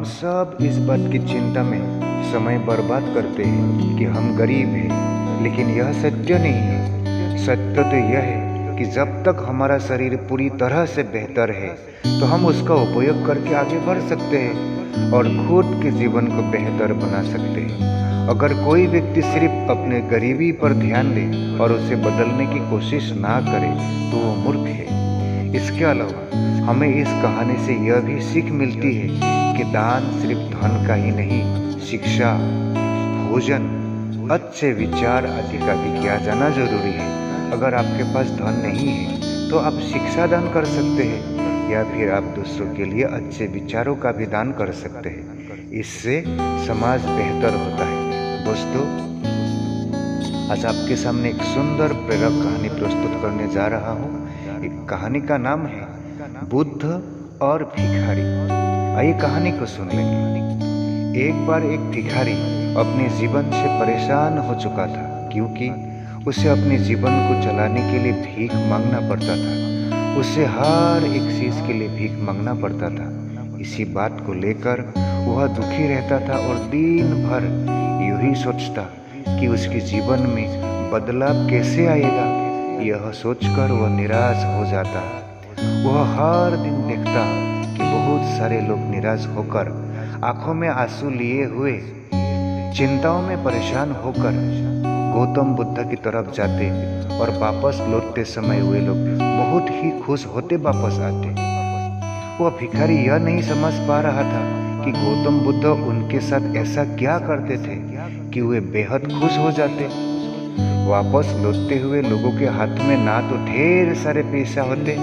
सब इस बात की चिंता में समय बर्बाद करते हैं कि हम गरीब हैं, लेकिन यह सत्य नहीं है। सत्य तो यह है कि जब तक हमारा शरीर पूरी तरह से बेहतर है तो हम उसका उपयोग करके आगे बढ़ सकते हैं और खुद के जीवन को बेहतर बना सकते हैं। अगर कोई व्यक्ति सिर्फ अपने गरीबी पर ध्यान दे और उसे बदलने की कोशिश ना करे तो वो मूर्ख है। इसके अलावा हमें इस कहानी से यह भी सीख मिलती है कि दान सिर्फ धन का ही नहीं, शिक्षा, भोजन, अच्छे विचार आदि का भी किया जाना जरूरी है। अगर आपके पास धन नहीं है तो आप शिक्षा दान कर सकते हैं या फिर आप दूसरों के लिए अच्छे विचारों का भी दान कर सकते हैं। इससे समाज बेहतर होता है। दोस्तों, आज आपके सामने एक सुंदर प्रेरक कहानी प्रस्तुत करने जा रहा हूँ। एक कहानी का नाम है बुद्ध और भिखारी। आइए कहानी को सुन लेंगे। एक बार एक भिखारी अपने जीवन से परेशान हो चुका था, क्योंकि उसे अपने जीवन को चलाने के लिए भीख मांगना पड़ता था। उसे हर एक चीज के लिए भीख मांगना पड़ता था। इसी बात को लेकर वह दुखी रहता था और दिन भर यूं ही सोचता कि उसके जीवन में बदलाव कैसे आएगा। यह सोचकर वह निराश हो जाता। वह हर दिन देखता कि बहुत सारे लोग निराश होकर, आंखों में आंसू लिए हुए, चिंताओं में परेशान होकर गौतम बुद्ध की तरफ जाते और वापस लौटते समय वे लोग बहुत ही खुश होते वापस आते। वह भिखारी यह नहीं समझ पा रहा था कि गौतम बुद्ध उनके साथ ऐसा क्या करते थे कि वे बेहद खुश हो जाते। वापस लौटते हुए लोगों के हाथ में ना तो ढेर सारे पैसा होते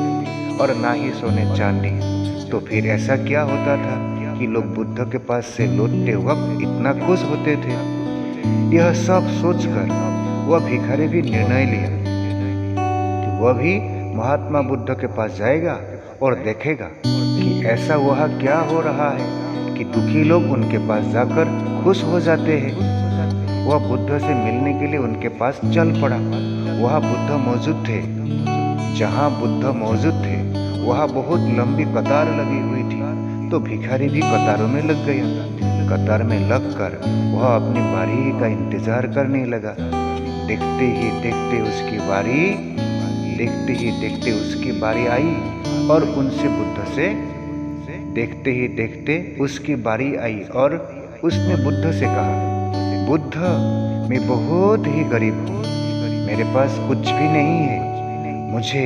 और ना ही सोने चांदी। तो फिर ऐसा क्या होता था कि लोग बुद्ध के पास से लौटते वक्त इतना खुश होते थे? यह सब सोचकर वह भिखारी भी निर्णय लिया कि वह भी महात्मा बुद्ध के पास जाएगा और देखेगा कि ऐसा वह क्या हो रहा है कि दुखी लोग उनके पास जाकर खुश हो जाते हैं। वह बुद्ध से मिलने के लिए उनके पास चल पड़ा। वह बुद्ध मौजूद थे। जहाँ बुद्ध मौजूद थे वहाँ बहुत लंबी कतार लगी हुई थी। तो भिखारी भी कतारों में लग गया। कतार में लगकर वह अपनी बारी का इंतजार करने लगा। देखते ही देखते उसकी बारी आई और उनसे बुद्ध से देखते ही देखते उसकी बारी आई और उसने बुद्ध से कहा, बुद्ध, मैं बहुत ही गरीब हूँ, मेरे पास कुछ भी नहीं है। मुझे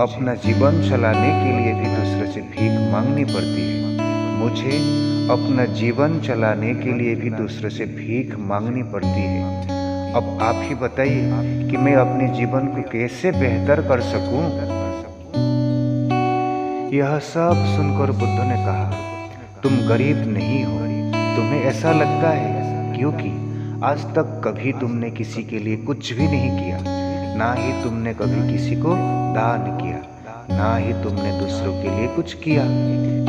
अपना जीवन चलाने के लिए भी दूसरों से भीख मांगनी पड़ती है। मुझे अपना जीवन चलाने के लिए भी दूसरों से भीख मांगनी पड़ती है। अब आप ही बताइए कि मैं अपने जीवन को कैसे बेहतर कर सकूं? यह सब सुनकर बुद्ध ने कहा, तुम गरीब नहीं हो, तुम्हें ऐसा लगता है क्योंकि आज तक कभी तुमने किसी के लिए कुछ भी नहीं किया, ना ही तुमने कभी किसी को दान किया, ना ही तुमने दूसरों के लिए कुछ किया।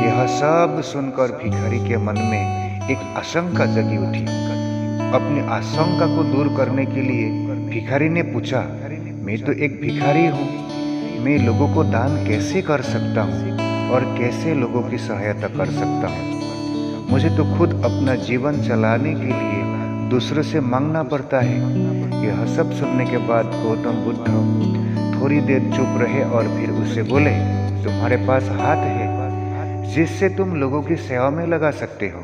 यह सब सुनकर भिखारी के मन में एक आशंका जगी उठी। अपनी आशंका को दूर करने के लिए भिखारी ने पूछा, मैं तो एक भिखारी हूँ, मैं लोगों को दान कैसे कर सकता हूँ और कैसे लोगों की सहायता कर सकता हूँ? मुझे तो खुद अपना जीवन चलाने के लिए दूसरों से मांगना पड़ता है। यह सब सुनने के बाद गौतम बुद्ध थोड़ी देर चुप रहे और फिर उससे बोले, तुम्हारे पास हाथ है जिससे तुम लोगों की सेवा में लगा सकते हो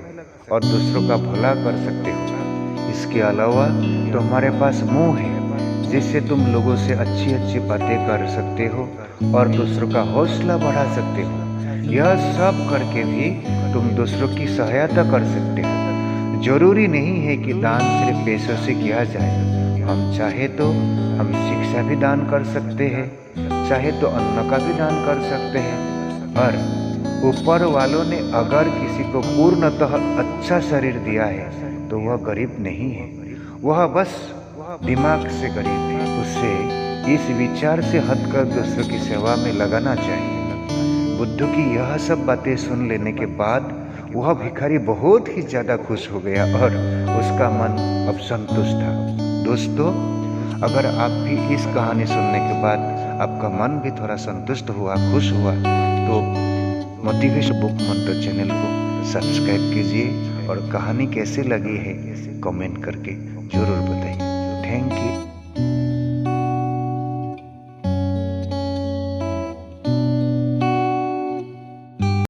और दूसरों का भला कर सकते हो। इसके अलावा तुम्हारे पास मुंह है जिससे तुम लोगों से अच्छी अच्छी बातें कर सकते हो और दूसरों का हौसला बढ़ा सकते हो। यह सब करके भी तुम दूसरों की सहायता कर सकते हो। जरूरी नहीं है कि दान सिर्फ पैसों से किया जाए। हम चाहे तो हम शिक्षा भी दान कर सकते हैं, चाहे तो अन्न का भी दान कर सकते हैं। और ऊपर वालों ने अगर किसी को पूर्णतः अच्छा शरीर दिया है तो वह गरीब नहीं है, वह बस दिमाग से गरीब है। उसे इस विचार से हटकर दूसरों की सेवा में लगाना चाहिए। बुद्ध की यह सब बातें सुन लेने के बाद वह भिखारी बहुत ही ज्यादा खुश हो गया और उसका मन अब संतुष्ट था। दोस्तों, अगर आप भी इस कहानी सुनने के बाद आपका मन भी थोड़ा संतुष्ट हुआ, खुश हुआ, तो मोटिवेशन बुक मंत्र चैनल को सब्सक्राइब कीजिए और कहानी कैसी लगी है कमेंट करके ज़रूर बताइए। Thank you.